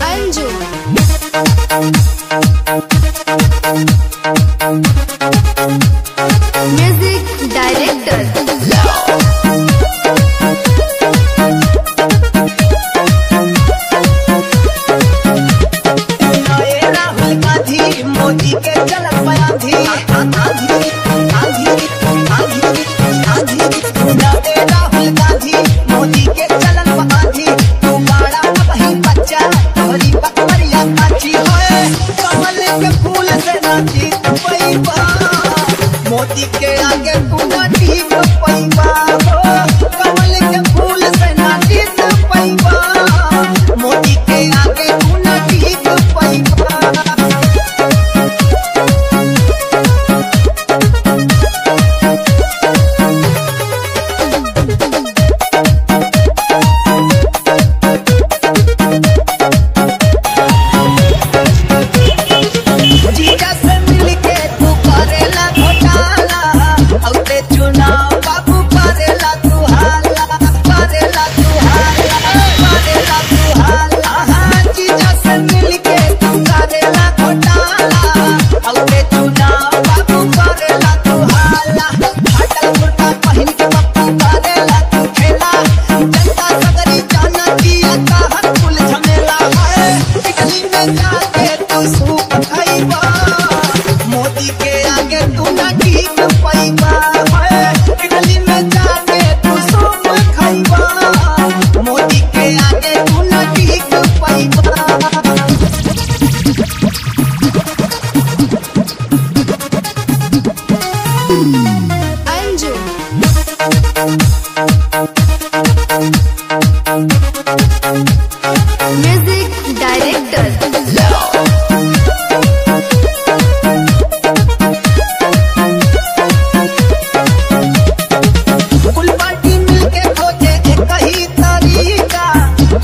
Anju music director. Modi के चलत बयाधी राहुल गांधी मोदी के चलन बयाधी तू बड़ा वही बच्चा तोहरी बकरिया काची है कमल के फूल से नाची पैबा मोदी के आगे तू ना टीक पैबा कमल के फूल से नाची पैबा मोदी के आगे तू ना टीक पैबा। मोदी के आगे तू ना ठीक पैबा इडली में जाके तू सूप खैबा मोदी के आगे तू ना ठीक पैबा। Anju music director.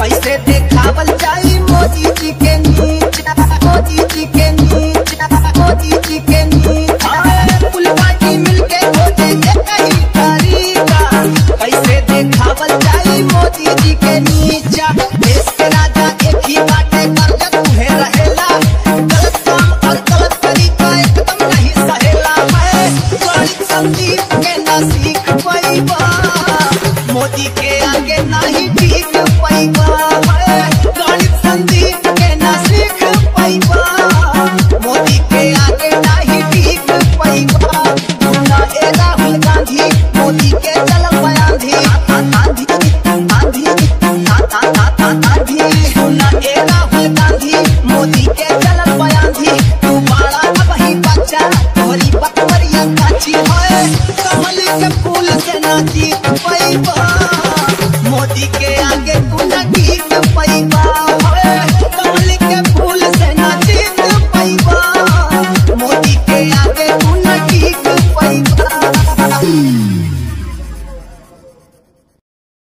कैसे देखावल जाई मोदी जी के नीचा मोदी जी के नीचा मोदी जी के नीचा कुल पार्टी मिलके खोजे कहीं तरीका कैसे देखावल जाई मोदी जी के नीचा देश के राजा एक ही बाटे कर तुहे रहेला गलत काम और गलत तरीका एकदम नहीं सहेला है गणित संदीप के ना सीख पैबा मोदी के आगे नहीं ठीक पैबा गणित संदीप के ना सीख पैबा मोदी के आगे नहीं ठीक पैबा सुना ए राहुल गांधी मोदी के चलन बयाधी आंधी आंधी आंधी सुना ए राहुल गांधी मोदी के चलन बयाधी तू बड़ा वही बच्चा तोहरी बकरिया काची है कमल के फूल से नाची पैबा।